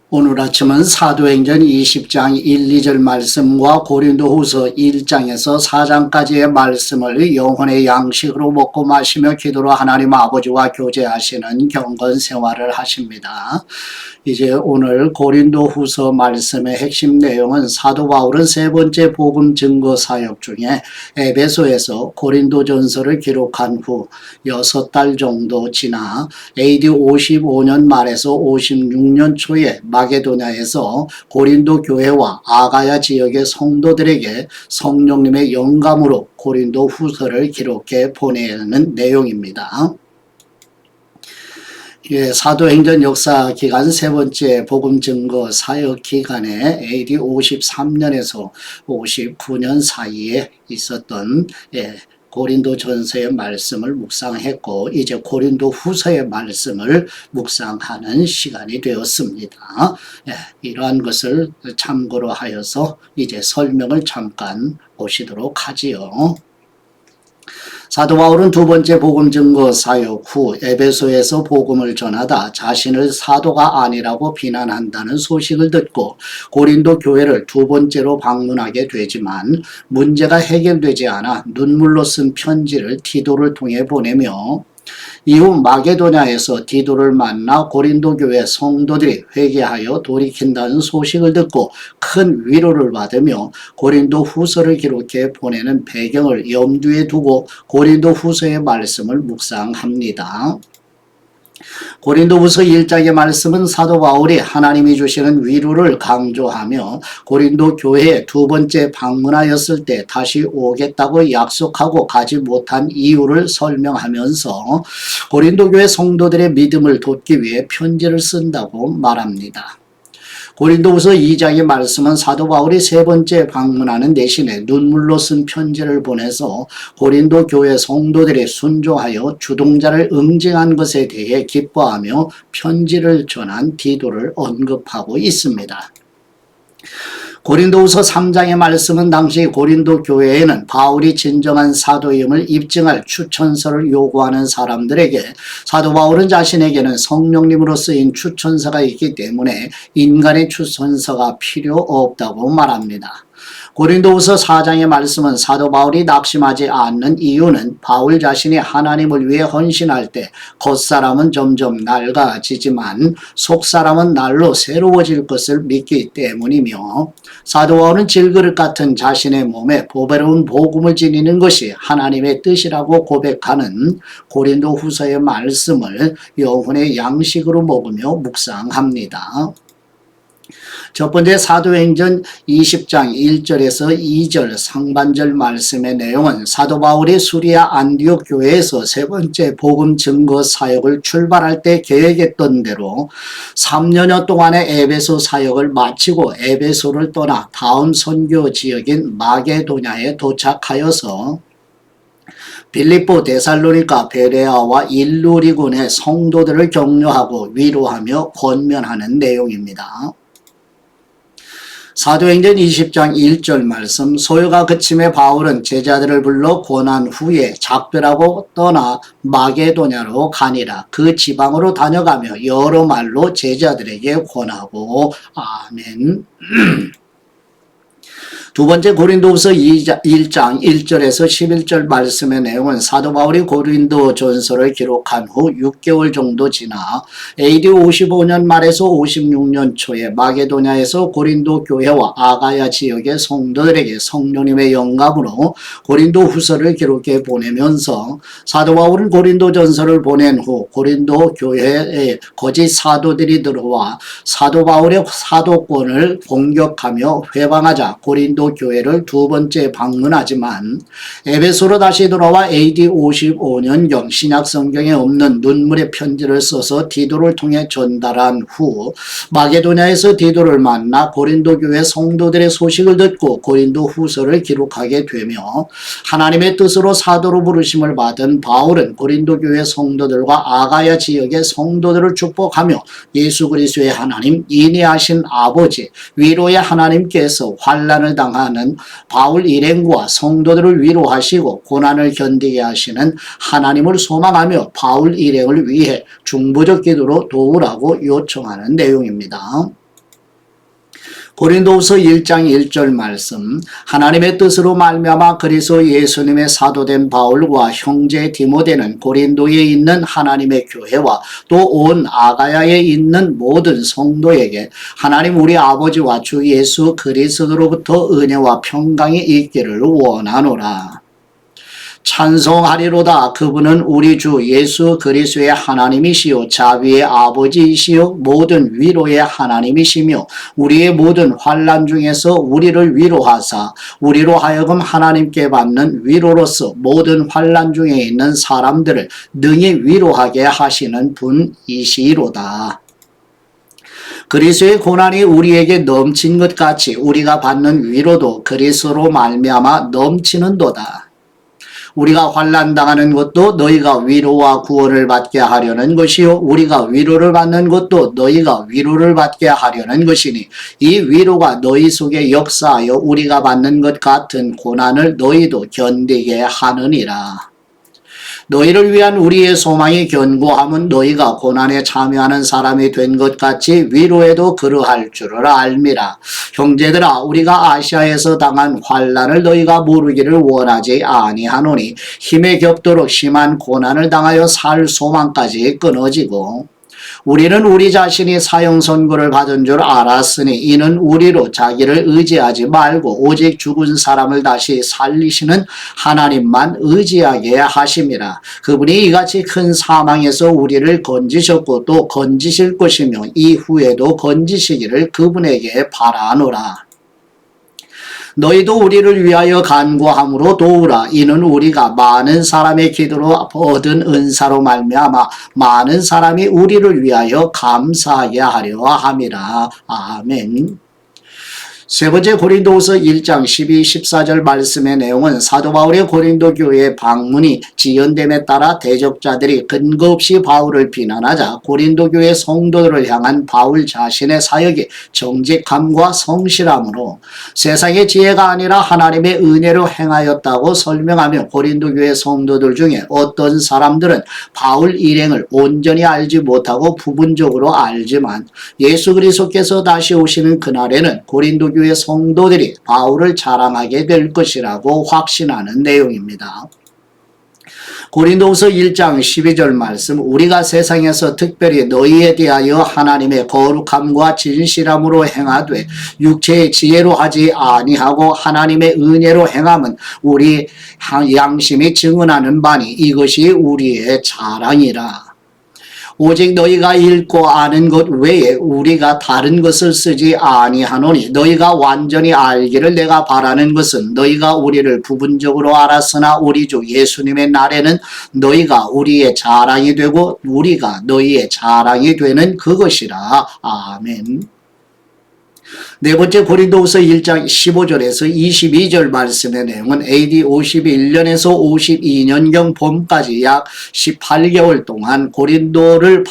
오늘 아침은 사도행전 20장 1, 2절 말씀과 고린도후서 1장에서 4장까지의 말씀을 영혼의 양식으로 먹고 마시며 기도로 하나님 아버지와 교제하시는 경건 생활을 하십니다. 이제 오늘 고린도후서 말씀의 핵심 내용은 사도 바울은 세 번째 복음 증거 사역 중에 에베소에서 고린도전서를 기록한 후 6달 정도 지나 AD 55년 말에서 56년 초에 마게도냐에서 고린도 교회와 아가야 지역의 성도들에게 성령님의 영감으로 고린도 후서를 기록해 보내는 내용입니다. 사도행전 역사 기간 세 번째 복음 증거 사역 기간에 AD 53년에서 59년 사이에 있었던 고린도 전서의 말씀을 묵상했고 이제 고린도 후서의 말씀을 묵상하는 시간이 되었습니다. 이러한 것을 참고로 하여서 이제 설명을 잠깐 보시도록 하지요. 사도 바울은 두 번째 복음 증거 사역 후 에베소에서 복음을 전하다 자신을 사도가 아니라고 비난한다는 소식을 듣고 고린도 교회를 두 번째로 방문하게 되지만 문제가 해결되지 않아 눈물로 쓴 편지를 디도를 통해 보내며 이후 마게도냐에서 디도를 만나 고린도 교회 성도들이 회개하여 돌이킨다는 소식을 듣고 큰 위로를 받으며 고린도 후서를 기록해 보내는 배경을 염두에 두고 고린도 후서의 말씀을 묵상합니다. 고린도후서 1장의 말씀은 사도 바울이 하나님이 주시는 위로를 강조하며 고린도 교회에 두 번째 방문하였을 때 다시 오겠다고 약속하고 가지 못한 이유를 설명하면서 고린도 교회 성도들의 믿음을 돋기 위해 편지를 쓴다고 말합니다. 고린도후서 2장의 말씀은 사도 바울이 세 번째 방문하는 대신에 눈물로 쓴 편지를 보내서 고린도 교회 성도들이 순종하여 주동자를 응징한 것에 대해 기뻐하며 편지를 전한 디도를 언급하고 있습니다. 고린도후서 3장의 말씀은 당시 고린도 교회에는 바울이 진정한 사도임을 입증할 추천서를 요구하는 사람들에게 사도 바울은 자신에게는 성령님으로 쓰인 추천서가 있기 때문에 인간의 추천서가 필요 없다고 말합니다. 고린도후서 4장의 말씀은 사도 바울이 낙심하지 않는 이유는 바울 자신이 하나님을 위해 헌신할 때 겉사람은 점점 낡아지지만 속사람은 날로 새로워질 것을 믿기 때문이며 사도 바울은 질그릇 같은 자신의 몸에 보배로운 복음을 지니는 것이 하나님의 뜻이라고 고백하는 고린도후서의 말씀을 영혼의 양식으로 먹으며 묵상합니다. 첫 번째 사도행전 20장 1절에서 2절 상반절 말씀의 내용은 사도 바울이 수리아 안디옥 교회에서 세 번째 복음 증거 사역을 출발할 때 계획했던 대로 3년여 동안의 에베소 사역을 마치고 에베소를 떠나 다음 선교 지역인 마게도냐에 도착하여서 빌립보, 데살로니가, 베레아와 일루리군의 성도들을 격려하고 위로하며 권면하는 내용입니다. 사도행전 20장 1절 말씀 소요가 그침에 바울은 제자들을 불러 권한 후에 작별하고 떠나 마게도냐로 가니라. 그 지방으로 다녀가며 여러 말로 제자들에게 권하고 아멘. 두 번째 고린도후서 1장 1절에서 11절 말씀의 내용은 사도 바울이 고린도 전서를 기록한 후 6개월 정도 지나 AD 55년 말에서 56년 초에 마게도냐에서 고린도 교회와 아가야 지역의 성도들에게 성령님의 영감으로 고린도 후서를 기록해 보내면서 사도 바울은 고린도 전서를 보낸 후 고린도 교회에 거짓 사도들이 들어와 사도 바울의 사도권을 공격하며 회방하자 고린도 교회를 두 번째 방문하지만 에베소로 다시 돌아와 AD 55년경 신약 성경에 없는 눈물의 편지를 써서 디도를 통해 전달한 후 마게도냐에서 디도를 만나 고린도 교회 성도들의 소식을 듣고 고린도 후서를 기록하게 되며 하나님의 뜻으로 사도로 부르심을 받은 바울은 고린도 교회 성도들과 아가야 지역의 성도들을 축복하며 예수 그리스도의 하나님, 인애하신 아버지, 위로의 하나님께서 환난을 당하는 바울 일행과 성도들을 위로하시고 고난을 견디게 하시는 하나님을 소망하며 바울 일행을 위해 중보적 기도로 도우라고 요청하는 내용입니다. 고린도후서 1장 1절 말씀, 하나님의 뜻으로 말미암아 그리스도 예수님의 사도된 바울과 형제 디모데는 고린도에 있는 하나님의 교회와 또 온 아가야에 있는 모든 성도에게 하나님 우리 아버지와 주 예수 그리스도로부터 은혜와 평강이 있기를 원하노라. 찬송하리로다. 그분은 우리 주 예수 그리스도의 하나님이시요 자비의 아버지이시요 모든 위로의 하나님이시며 우리의 모든 환난 중에서 우리를 위로하사 우리로 하여금 하나님께 받는 위로로서 모든 환난 중에 있는 사람들을 능히 위로하게 하시는 분이시로다. 그리스도의 고난이 우리에게 넘친 것 같이 우리가 받는 위로도 그리스도로 말미암아 넘치는도다. 우리가 환난당하는 것도 너희가 위로와 구원을 받게 하려는 것이요 우리가 위로를 받는 것도 너희가 위로를 받게 하려는 것이니 이 위로가 너희 속에 역사하여 우리가 받는 것 같은 고난을 너희도 견디게 하느니라. 너희를 위한 우리의 소망이 견고함은 너희가 고난에 참여하는 사람이 된 것 같이 위로에도 그러할 줄을 알미라. 형제들아 우리가 아시아에서 당한 환난을 너희가 모르기를 원하지 아니하노니 힘에 겹도록 심한 고난을 당하여 살 소망까지 끊어지고 우리는 우리 자신이 사형 선고를 받은 줄 알았으니 이는 우리로 자기를 의지하지 말고 오직 죽은 사람을 다시 살리시는 하나님만 의지하게 하심이라. 그분이 이같이 큰 사망에서 우리를 건지셨고 또 건지실 것이며 이후에도 건지시기를 그분에게 바라노라. 너희도 우리를 위하여 간구함으로 도우라. 이는 우리가 많은 사람의 기도로 얻은 은사로 말미암아 많은 사람이 우리를 위하여 감사하게 하려 함이라. 아멘. 세 번째 고린도후서 1장 12, 14절 말씀의 내용은 사도 바울의 고린도 교회의 방문이 지연됨에 따라 대적자들이 근거 없이 바울을 비난하자 고린도 교회 성도들을 향한 바울 자신의 사역이 정직함과 성실함으로 세상의 지혜가 아니라 하나님의 은혜로 행하였다고 설명하며 고린도 교회 성도들 중에 어떤 사람들은 바울 일행을 온전히 알지 못하고 부분적으로 알지만 예수 그리스도께서 다시 오시는 그날에는 고린도 교회 성도들이 바울을 자랑하게 될 것이라고 확신하는 내용입니다. 고린도후서 1장 12절 말씀, 우리가 세상에서 특별히 너희에 대하여 하나님의 거룩함과 진실함으로 행하되 육체의 지혜로 하지 아니하고 하나님의 은혜로 행함은 우리 양심이 증언하는 바니 이것이 우리의 자랑이라. 오직 너희가 읽고 아는 것 외에 우리가 다른 것을 쓰지 아니하노니 너희가 완전히 알기를 내가 바라는 것은 너희가 우리를 부분적으로 알았으나 우리 주 예수님의 날에는 너희가 우리의 자랑이 되고 우리가 너희의 자랑이 되는 그것이라. 아멘. 네 번째 고린도후서 1장 15절에서 22절 말씀의 내용은 AD 51년에서 52년경 봄까지 약 18개월 동안 고린도를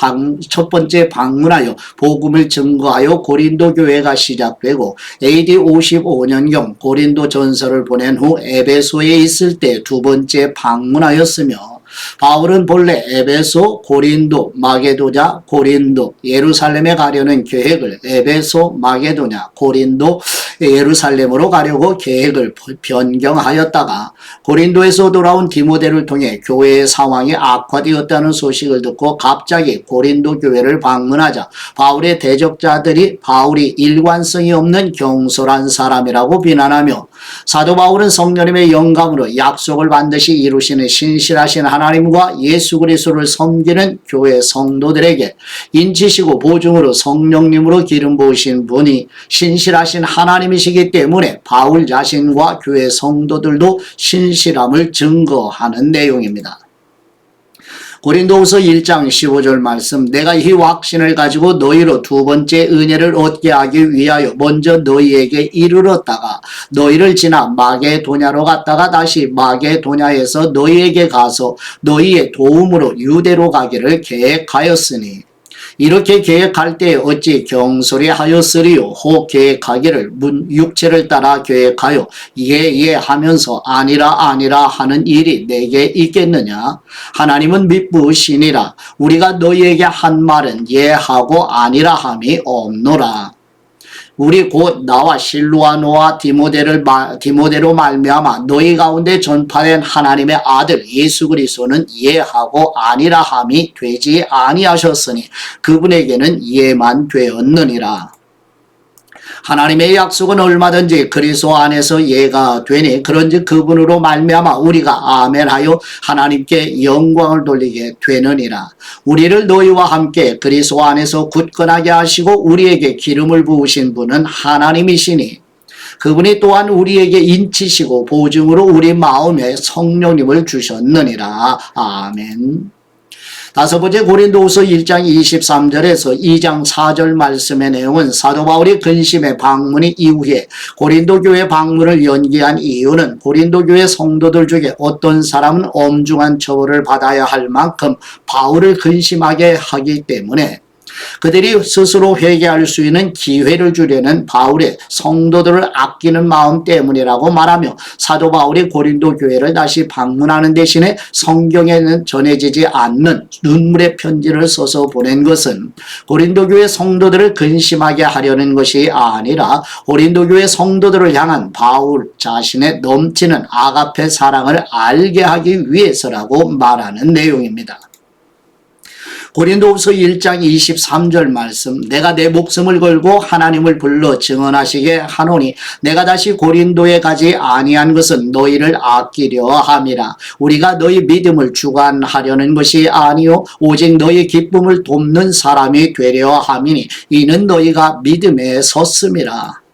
첫 번째 방문하여 복음을 증거하여 고린도 교회가 시작되고 AD 55년경 고린도 전서를 보낸 후 에베소에 있을 때 두 번째 방문하였으며 바울은 본래 에베소, 고린도, 마게도냐, 고린도, 예루살렘에 가려는 계획을 에베소, 마게도냐, 고린도, 예루살렘으로 가려고 계획을 변경하였다가 고린도에서 돌아온 디모데를 통해 교회의 상황이 악화되었다는 소식을 듣고 갑자기 고린도 교회를 방문하자 바울의 대적자들이 바울이 일관성이 없는 경솔한 사람이라고 비난하며 사도 바울은 성령님의 영감으로 약속을 반드시 이루시는 신실하신 하나님과 예수 그리스도를 섬기는 교회 성도들에게 인치시고 보증으로 성령님으로 기름 부으신 분이 신실하신 하나님이시기 때문에 바울 자신과 교회 성도들도 신실함을 증거하는 내용입니다. 고린도후서 1장 15절 말씀, 내가 이 확신을 가지고 너희로 두 번째 은혜를 얻게 하기 위하여 먼저 너희에게 이르렀다가 너희를 지나 마게도냐로 갔다가 다시 마게도냐에서 너희에게 가서 너희의 도움으로 유대로 가기를 계획하였으니 이렇게 계획할 때 어찌 경솔히 하였으리요. 혹 계획하기를 육체를 따라 계획하여 예 하면서 아니라 하는 일이 내게 있겠느냐. 하나님은 미쁘시니라. 우리가 너희에게 한 말은 예 하고 아니라 함이 없노라. 우리 곧 나와 실루아노와 디모데로 말미암아 너희 가운데 전파된 하나님의 아들 예수 그리스도는 예하고 아니라 함이 되지 아니하셨으니 그분에게는 예만 되었느니라. 하나님의 약속은 얼마든지 그리스도 안에서 예가 되니 그런즉 그분으로 말미암아 우리가 아멘하여 하나님께 영광을 돌리게 되느니라. 우리를 너희와 함께 그리스도 안에서 굳건하게 하시고 우리에게 기름을 부으신 분은 하나님이시니 그분이 또한 우리에게 인치시고 보증으로 우리 마음에 성령님을 주셨느니라. 아멘. 다섯 번째 고린도후서 1장 23절에서 2장 4절 말씀의 내용은 사도 바울이 근심의 방문 이후에 고린도 교회 방문을 연기한 이유는 고린도 교회 성도들 중에 어떤 사람은 엄중한 처벌을 받아야 할 만큼 바울을 근심하게 하기 때문에 그들이 스스로 회개할 수 있는 기회를 주려는 바울의 성도들을 아끼는 마음 때문이라고 말하며 사도 바울이 고린도 교회를 다시 방문하는 대신에 성경에는 전해지지 않는 눈물의 편지를 써서 보낸 것은 고린도 교회 성도들을 근심하게 하려는 것이 아니라 고린도 교회 성도들을 향한 바울 자신의 넘치는 아가페 사랑을 알게 하기 위해서라고 말하는 내용입니다. 고린도후서 1장 23절 말씀 내가 내 목숨을 걸고 하나님을 불러 증언하시게 하노니 내가 다시 고린도에 가지 아니한 것은 너희를 아끼려 함이라. 우리가 너희 믿음을 주관하려는 것이 아니요 오직 너희 기쁨을 돕는 사람이 되려 함이니 이는 너희가 믿음에 섰음이라.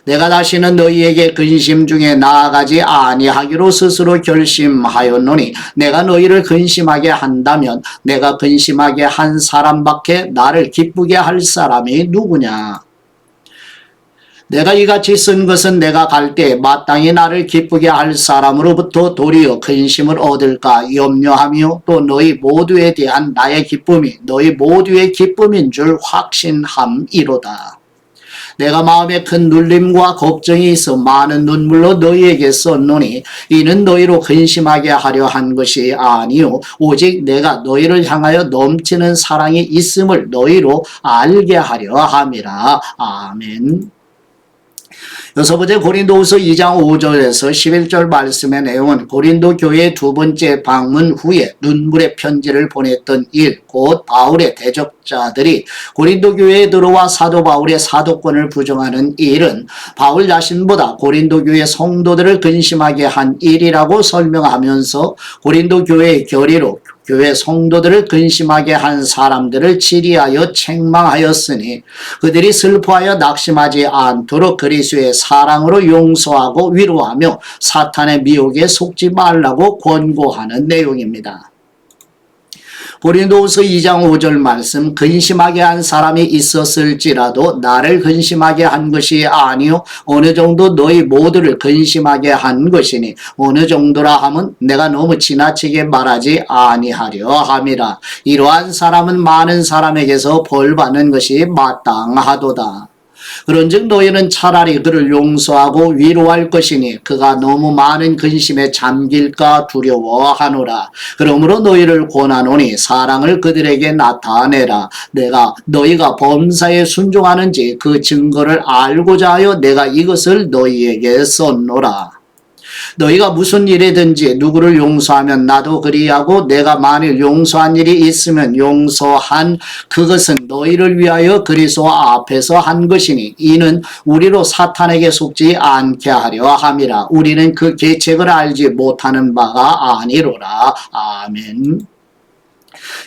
내가 다시는 너희에게 근심 중에 나아가지 아니하기로 스스로 결심하였노니 내가 너희를 근심하게 한다면 내가 근심하게 한 사람밖에 나를 기쁘게 할 사람이 누구냐. 내가 이같이 쓴 것은 내가 갈 때 마땅히 나를 기쁘게 할 사람으로부터 도리어 근심을 얻을까 염려하며 또 너희 모두에 대한 나의 기쁨이 너희 모두의 기쁨인 줄 확신함이로다. 내가 마음에 큰 눌림과 걱정이 있어 많은 눈물로 너희에게 썼노니 이는 너희로 근심하게 하려 한 것이 아니요 오직 내가 너희를 향하여 넘치는 사랑이 있음을 너희로 알게 하려 함이라. 아멘. 여섯 번째 고린도후서 2장 5절에서 11절 말씀의 내용은 고린도 교회의 두 번째 방문 후에 눈물의 편지를 보냈던 일, 곧 바울의 대적자들이 고린도 교회에 들어와 사도 바울의 사도권을 부정하는 일은 바울 자신보다 고린도 교회 성도들을 근심하게 한 일이라고 설명하면서 고린도 교회의 결의로 교회 성도들을 근심하게 한 사람들을 지리하여 책망하였으니 그들이 슬퍼하여 낙심하지 않도록 그리스도의 사랑으로 용서하고 위로하며 사탄의 미혹에 속지 말라고 권고하는 내용입니다. 고린도후서 2장 5절 말씀 근심하게 한 사람이 있었을지라도 나를 근심하게 한 것이 아니요 어느 정도 너희 모두를 근심하게 한 것이니 어느 정도라 함은 내가 너무 지나치게 말하지 아니하려 함이라. 이러한 사람은 많은 사람에게서 벌받는 것이 마땅하도다. 그런즉 너희는 차라리 그를 용서하고 위로할 것이니 그가 너무 많은 근심에 잠길까 두려워하노라. 그러므로 너희를 권하노니 사랑을 그들에게 나타내라. 내가 너희가 범사에 순종하는지 그 증거를 알고자 하여 내가 이것을 너희에게 썼노라. 너희가 무슨 일이든지 누구를 용서하면 나도 그리하고 내가 만일 용서한 일이 있으면 용서한 그것은 너희를 위하여 그리스도 앞에서 한 것이니 이는 우리로 사탄에게 속지 않게 하려 함이라. 우리는 그 계책을 알지 못하는 바가 아니로라. 아멘.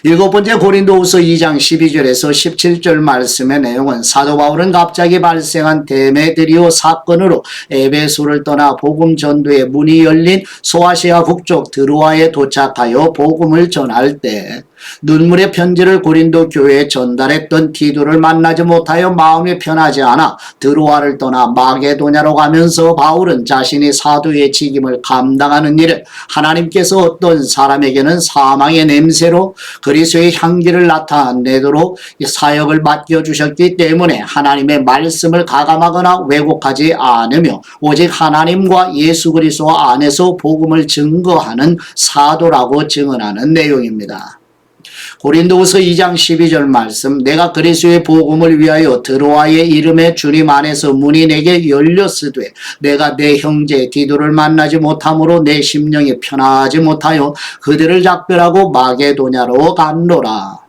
일곱 번째 고린도후서 2장 12절에서 17절 말씀의 내용은 사도 바울은 갑자기 발생한 데메드리오 사건으로 에베소를 떠나 복음 전도의 문이 열린 소아시아 북쪽 드로아에 도착하여 복음을 전할 때 눈물의 편지를 고린도 교회에 전달했던 디도를 만나지 못하여 마음이 편하지 않아 드로아를 떠나 마게도냐로 가면서 바울은 자신이 사도의 직임을 감당하는 일을 하나님께서 어떤 사람에게는 사망의 냄새로 그리스도의 향기를 나타내도록 사역을 맡겨주셨기 때문에 하나님의 말씀을 가감하거나 왜곡하지 않으며 오직 하나님과 예수 그리스도 안에서 복음을 증거하는 사도라고 증언하는 내용입니다. 고린도후서 2장 12절 말씀, 내가 그리스도의 복음을 위하여 드로아의 이름에 주님 안에서 문이 내게 열렸으되 내가 내 형제 디도를 만나지 못함으로 내 심령이 편하지 못하여 그들을 작별하고 마게도냐로 갔노라.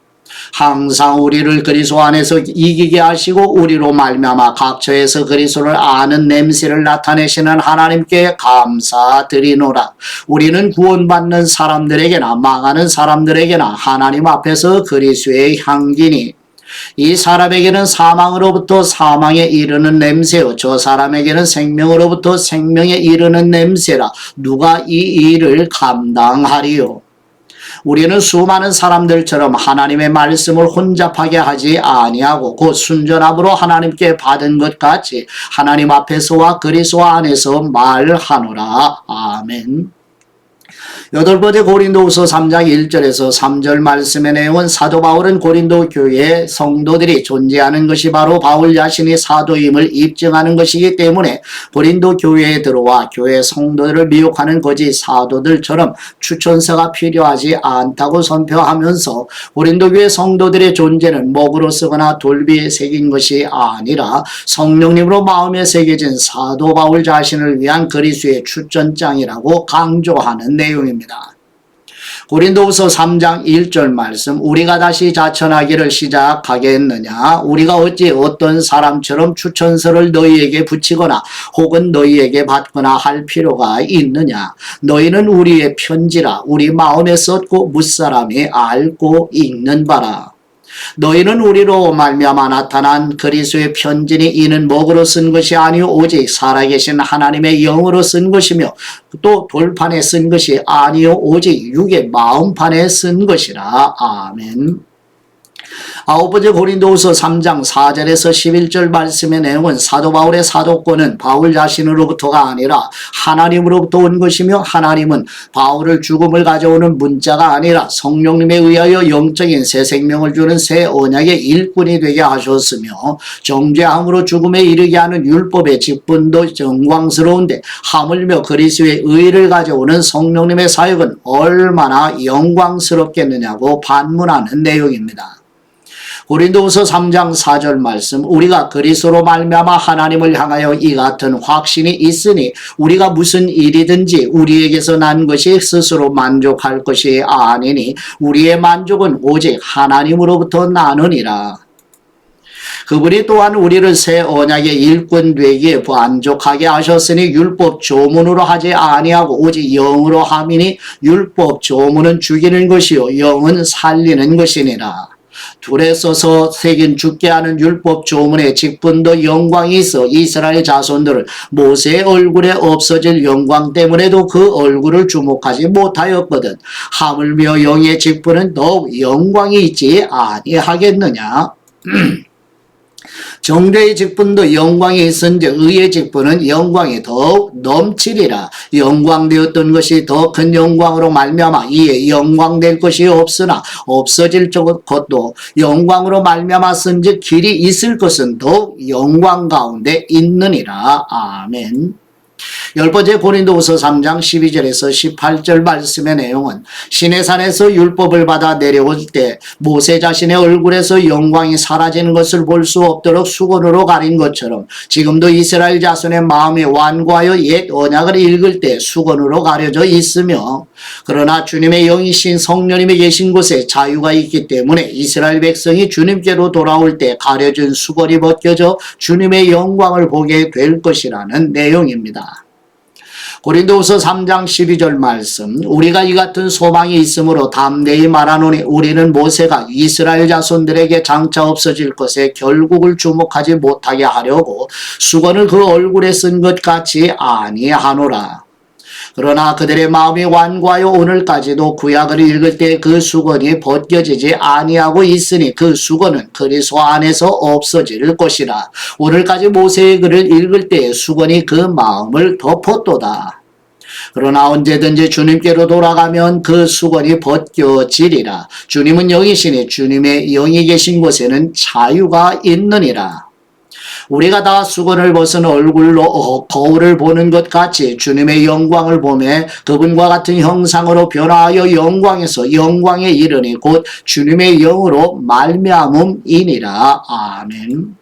항상 우리를 그리스도 안에서 이기게 하시고 우리로 말미암아 각처에서 그리스도를 아는 냄새를 나타내시는 하나님께 감사드리노라. 우리는 구원받는 사람들에게나 망하는 사람들에게나 하나님 앞에서 그리스도의 향기니 이 사람에게는 사망으로부터 사망에 이르는 냄새요 저 사람에게는 생명으로부터 생명에 이르는 냄새라. 누가 이 일을 감당하리요? 우리는 수많은 사람들처럼 하나님의 말씀을 혼잡하게 하지 아니하고 곧 순전함으로 하나님께 받은 것 같이 하나님 앞에서와 그리스도 안에서 말하노라. 아멘. 8번째 고린도후서 3장 1절에서 3절 말씀의 내용은 사도 바울은 고린도 교회 성도들이 존재하는 것이 바로 바울 자신이 사도임을 입증하는 것이기 때문에 고린도 교회에 들어와 교회 성도들을 미혹하는 거짓 사도들처럼 추천서가 필요하지 않다고 선포하면서 고린도 교회 성도들의 존재는 목으로 쓰거나 돌비에 새긴 것이 아니라 성령님으로 마음에 새겨진 사도 바울 자신을 위한 그리스도의 추천장이라고 강조하는 내용입니다. 고린도후서 3장 1절 말씀, 우리가 다시 자천하기를 시작하겠느냐? 우리가 어찌 어떤 사람처럼 추천서를 너희에게 붙이거나 혹은 너희에게 받거나 할 필요가 있느냐? 너희는 우리의 편지라 우리 마음에 썼고 무사람이 알고 읽는 바라. 너희는 우리로 말미암아 나타난 그리스도의 편지니 이는 목으로 쓴 것이 아니요 오직 살아계신 하나님의 영으로 쓴 것이며 또 돌판에 쓴 것이 아니요 오직 육의 마음판에 쓴 것이라. 아멘. 9번째 고린도후서 3장 4절에서 11절 말씀의 내용은 사도 바울의 사도권은 바울 자신으로부터가 아니라 하나님으로부터 온 것이며 하나님은 바울을 죽음을 가져오는 문자가 아니라 성령님에 의하여 영적인 새 생명을 주는 새 언약의 일꾼이 되게 하셨으며 정죄함으로 죽음에 이르게 하는 율법의 직분도 영광스러운데 하물며 그리스도의 의를 가져오는 성령님의 사역은 얼마나 영광스럽겠느냐고 반문하는 내용입니다. 고린도후서 3장 4절 말씀, 우리가 그리스도로 말미암아 하나님을 향하여 이 같은 확신이 있으니 우리가 무슨 일이든지 우리에게서 난 것이 스스로 만족할 것이 아니니 우리의 만족은 오직 하나님으로부터 나느니라. 그분이 또한 우리를 새 언약의 일꾼 되기에 만족하게 하셨으니 율법 조문으로 하지 아니하고 오직 영으로 함이니 율법 조문은 죽이는 것이요 영은 살리는 것이니라. 둘에 써서 새긴 죽게 하는 율법 조문의 직분도 영광이 있어 이스라엘 자손들을 모세의 얼굴에 없어질 영광 때문에도 그 얼굴을 주목하지 못하였거든. 하물며 영의 직분은 더욱 영광이 있지 아니하겠느냐. 정죄의 직분도 영광이 있은즉 의의 직분은 영광이 더욱 넘치리라. 영광되었던 것이 더 큰 영광으로 말미암아 이에 영광될 것이 없으나 없어질 것도 영광으로 말미암아 쓴즉 길이 있을 것은 더욱 영광 가운데 있느니라. 아멘. 10번째 고린도후서 3장 12절에서 18절 말씀의 내용은 시내산에서 율법을 받아 내려올 때 모세 자신의 얼굴에서 영광이 사라지는 것을 볼 수 없도록 수건으로 가린 것처럼 지금도 이스라엘 자손의 마음이 완고하여 옛 언약을 읽을 때 수건으로 가려져 있으며 그러나 주님의 영이신 성령님이 계신 곳에 자유가 있기 때문에 이스라엘 백성이 주님께로 돌아올 때 가려진 수건이 벗겨져 주님의 영광을 보게 될 것이라는 내용입니다. 고린도후서 3장 12절 말씀, 우리가 이 같은 소망이 있으므로 담대히 말하노니 우리는 모세가 이스라엘 자손들에게 장차 없어질 것에 결국을 주목하지 못하게 하려고 수건을 그 얼굴에 쓴 것 같이 아니하노라. 그러나 그들의 마음이 완고하여 오늘까지도 구약을 읽을 때 그 수건이 벗겨지지 아니하고 있으니 그 수건은 그리스도 안에서 없어질 것이라. 오늘까지 모세의 글을 읽을 때 수건이 그 마음을 덮었도다. 그러나 언제든지 주님께로 돌아가면 그 수건이 벗겨지리라. 주님은 영이시니 주님의 영이 계신 곳에는 자유가 있느니라. 우리가 다 수건을 벗은 얼굴로 거울을 보는 것 같이 주님의 영광을 보며 그분과 같은 형상으로 변화하여 영광에서 영광에 이르니 곧 주님의 영으로 말미암음이니라. 아멘.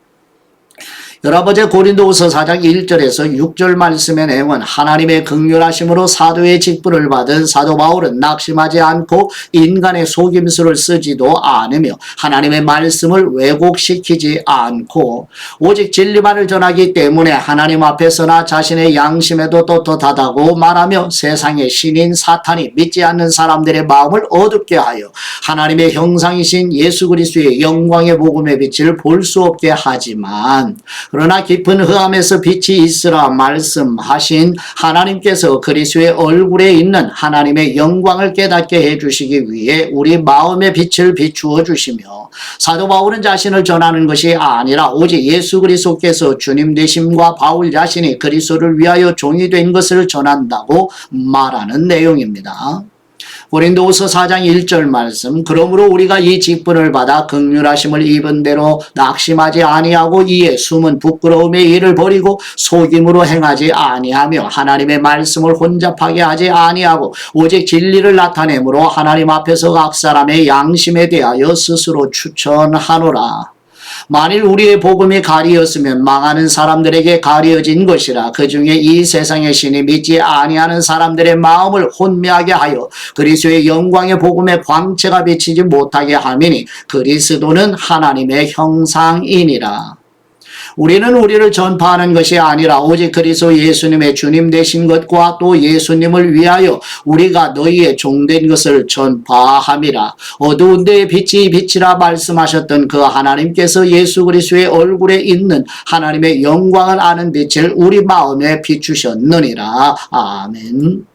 11번째 고린도후서 4장 1절에서 6절 말씀의 내용은 하나님의 긍휼하심으로 사도의 직분을 받은 사도 바울은 낙심하지 않고 인간의 속임수를 쓰지도 않으며 하나님의 말씀을 왜곡시키지 않고 오직 진리만을 전하기 때문에 하나님 앞에서나 자신의 양심에도 떳떳하다고 말하며 세상의 신인 사탄이 믿지 않는 사람들의 마음을 어둡게 하여 하나님의 형상이신 예수 그리스도의 영광의 복음의 빛을 볼 수 없게 하지만 그러나 깊은 흑암에서 빛이 있으라 말씀하신 하나님께서 그리스도의 얼굴에 있는 하나님의 영광을 깨닫게 해주시기 위해 우리 마음의 빛을 비추어 주시며 사도 바울은 자신을 전하는 것이 아니라 오직 예수 그리스도께서 주님 되심과 바울 자신이 그리스도를 위하여 종이 된 것을 전한다고 말하는 내용입니다. 고린도후서 4장 1절 말씀 그러므로 우리가 이 직분을 받아 긍휼하심을 입은 대로 낙심하지 아니하고 이에 숨은 부끄러움의 일을 버리고 속임으로 행하지 아니하며 하나님의 말씀을 혼잡하게 하지 아니하고 오직 진리를 나타내므로 하나님 앞에서 각 사람의 양심에 대하여 스스로 추천하노라. 만일 우리의 복음이 가리었으면 망하는 사람들에게 가려진 것이라 그 중에 이 세상의 신이 믿지 아니하는 사람들의 마음을 혼미하게 하여 그리스도의 영광의 복음의 광채가 비치지 못하게 함이니 그리스도는 하나님의 형상이니라. 우리는 우리를 전파하는 것이 아니라 오직 그리스도 예수님의 주님 되신 것과 또 예수님을 위하여 우리가 너희의 종된 것을 전파함이라. 어두운 데에 빛이 빛이라 말씀하셨던 그 하나님께서 예수 그리스도의 얼굴에 있는 하나님의 영광을 아는 빛을 우리 마음에 비추셨느니라. 아멘.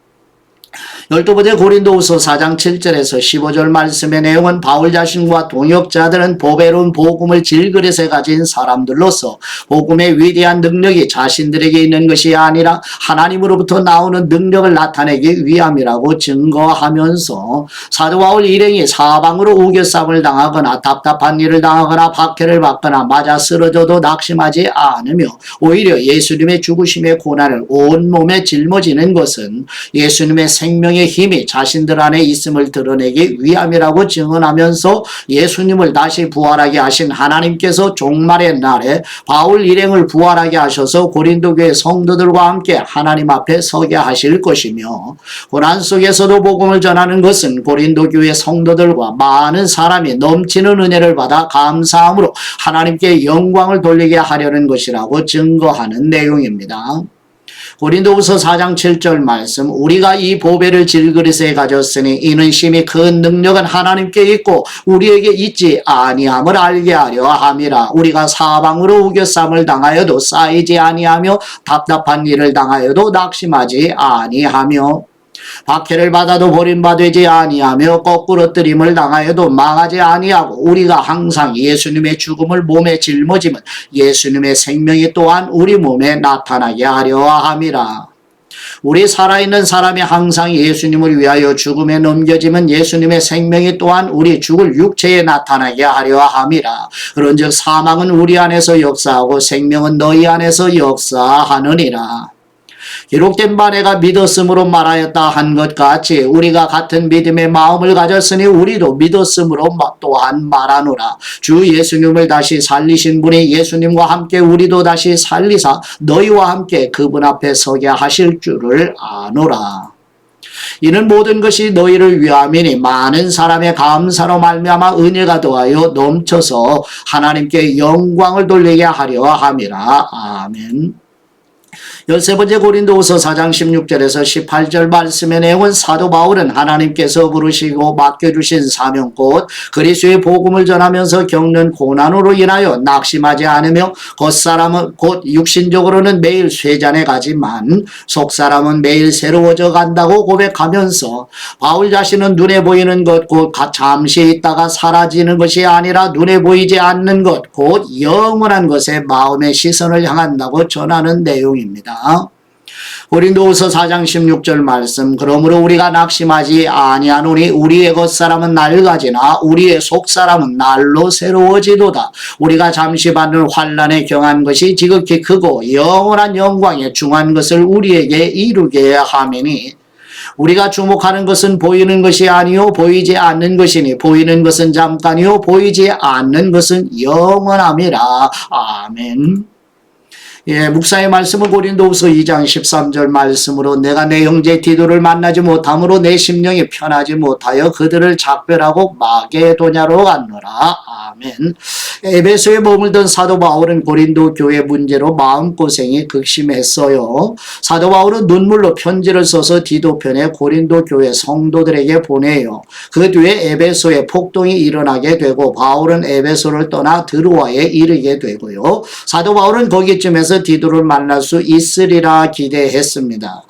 12번째 고린도후서 4장 7절에서 15절 말씀의 내용은 바울 자신과 동역자들은 보배로운 복음을 질그릇에 가진 사람들로서 복음의 위대한 능력이 자신들에게 있는 것이 아니라 하나님으로부터 나오는 능력을 나타내기 위함이라고 증거하면서 사도 바울 일행이 사방으로 우겨쌈을 당하거나 답답한 일을 당하거나 박해를 받거나 맞아 쓰러져도 낙심하지 않으며 오히려 예수님의 죽으심의 고난을 온몸에 짊어지는 것은 예수님의 생명의 힘이 자신들 안에 있음을 드러내기 위함이라고 증언하면서 예수님을 다시 부활하게 하신 하나님께서 종말의 날에 바울 일행을 부활하게 하셔서 고린도 교회 성도들과 함께 하나님 앞에 서게 하실 것이며 고난 속에서도 복음을 전하는 것은 고린도 교회 성도들과 많은 사람이 넘치는 은혜를 받아 감사함으로 하나님께 영광을 돌리게 하려는 것이라고 증거하는 내용입니다. 고린도후서 4장 7절 말씀 우리가 이 보배를 질그릇에 가졌으니 이는 심히 큰 능력은 하나님께 있고 우리에게 있지 아니함을 알게 하려 함이라. 우리가 사방으로 우겨쌈을 당하여도 쌓이지 아니하며 답답한 일을 당하여도 낙심하지 아니하며 박해를 받아도 버림받지 아니하며 거꾸로 뜨림을 당하여도 망하지 아니하고 우리가 항상 예수님의 죽음을 몸에 짊어지면 예수님의 생명이 또한 우리 몸에 나타나게 하려 함이라. 우리 살아있는 사람이 항상 예수님을 위하여 죽음에 넘겨지면 예수님의 생명이 또한 우리 죽을 육체에 나타나게 하려 함이라. 그런즉 사망은 우리 안에서 역사하고 생명은 너희 안에서 역사하느니라. 기록된 바 내가 믿었음으로 말하였다 한 것 같이 우리가 같은 믿음의 마음을 가졌으니 우리도 믿었음으로 또한 말하노라. 주 예수님을 다시 살리신 분이 예수님과 함께 우리도 다시 살리사 너희와 함께 그분 앞에 서게 하실 줄을 아노라. 이는 모든 것이 너희를 위함이니 많은 사람의 감사로 말미암아 은혜가 더하여 넘쳐서 하나님께 영광을 돌리게 하려 함이라. 아멘. 13번째 고린도후서 4장 16절에서 18절 말씀의 내용은 사도 바울은 하나님께서 부르시고 맡겨주신 사명 곧 그리스도의 복음을 전하면서 겪는 고난으로 인하여 낙심하지 않으며 겉사람은 곧 육신적으로는 매일 쇠잔에 가지만 속사람은 매일 새로워져 간다고 고백하면서 바울 자신은 눈에 보이는 것 곧 잠시 있다가 사라지는 것이 아니라 눈에 보이지 않는 것 곧 영원한 것에 마음의 시선을 향한다고 전하는 내용입니다. 고린도후서 4장 16절 말씀. 그러므로 우리가 낙심하지 아니하노니 우리의 겉사람은 낡아지나 우리의 속사람은 날로 새로워지도다. 우리가 잠시 받는 환난에 경한 것이 지극히 크고 영원한 영광에 중한 것을 우리에게 이루게 하매니 우리가 주목하는 것은 보이는 것이 아니요 보이지 않는 것이니 보이는 것은 잠깐이요 보이지 않는 것은 영원함이라. 아멘. 예, 묵상의 말씀은 고린도후서 2장 13절 말씀으로 내가 내 형제 디도를 만나지 못함으로 내 심령이 편하지 못하여 그들을 작별하고 마게도냐로 갔노라. 아멘. 에베소에 머물던 사도 바울은 고린도 교회 문제로 마음고생이 극심했어요. 사도 바울은 눈물로 편지를 써서 디도편에 고린도 교회 성도들에게 보내요. 그 뒤에 에베소에 폭동이 일어나게 되고 바울은 에베소를 떠나 드로아에 이르게 되고요. 사도 바울은 거기쯤에서 디도를 만날 수 있으리라 기대했습니다.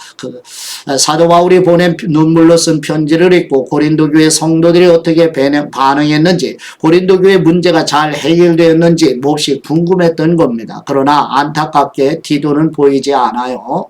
사도 바울이 보낸 눈물로 쓴 편지를 읽고 고린도 교회 성도들이 어떻게 반응했는지, 고린도 교회 문제가 잘 해결되었는지 몹시 궁금했던 겁니다. 그러나 안타깝게 디도는 보이지 않아요.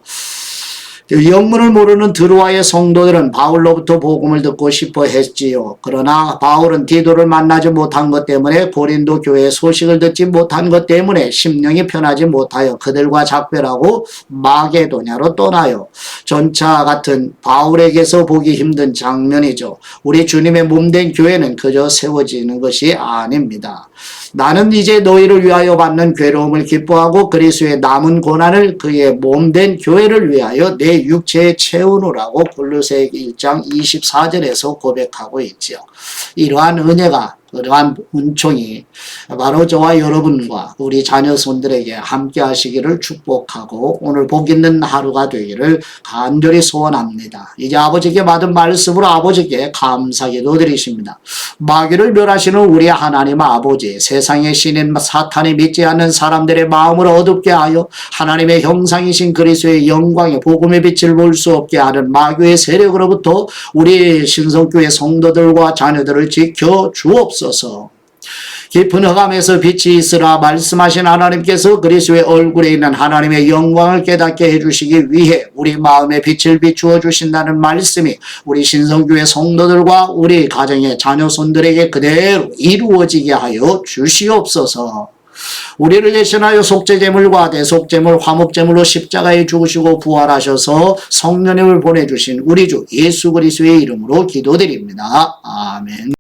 영문을 모르는 드로아의 성도들은 바울로부터 복음을 듣고 싶어 했지요. 그러나 바울은 디도를 만나지 못한 것 때문에 고린도 교회의 소식을 듣지 못한 것 때문에 심령이 편하지 못하여 그들과 작별하고 마게도냐로 떠나요. 전차 같은 바울에게서 보기 힘든 장면이죠. 우리 주님의 몸된 교회는 그저 세워지는 것이 아닙니다. 나는 이제 너희를 위하여 받는 괴로움을 기뻐하고 그리스도의 남은 고난을 그의 몸된 교회를 위하여 내 육체에 채우노라고 골로새 1장 24절에서 고백하고 있죠. 이러한 은혜가, 그러한 은총이 바로 저와 여러분과 우리 자녀손들에게 함께 하시기를 축복하고 오늘 복 있는 하루가 되기를 간절히 소원합니다. 이제 아버지께 받은 말씀으로 아버지께 감사기도 드리십니다. 마귀를 멸하시는 우리 하나님 아버지, 세상의 신인 사탄이 믿지 않는 사람들의 마음을 어둡게 하여 하나님의 형상이신 그리스도의 영광의 복음의 빛을 볼 수 없게 하는 마귀의 세력으로부터 우리 신성교회 성도들과 자녀들을 지켜 주옵소서. 깊은 흑암에서 빛이 있으라 말씀하신 하나님께서 그리스도의 얼굴에 있는 하나님의 영광을 깨닫게 해주시기 위해 우리 마음에 빛을 비추어 주신다는 말씀이 우리 신성교회 성도들과 우리 가정의 자녀손들에게 그대로 이루어지게 하여 주시옵소서. 우리를 대신하여 속죄제물과 대속제물, 화목제물로 십자가에 죽으시고 부활하셔서 성령님을 보내주신 우리 주 예수 그리스도의 이름으로 기도드립니다. 아멘.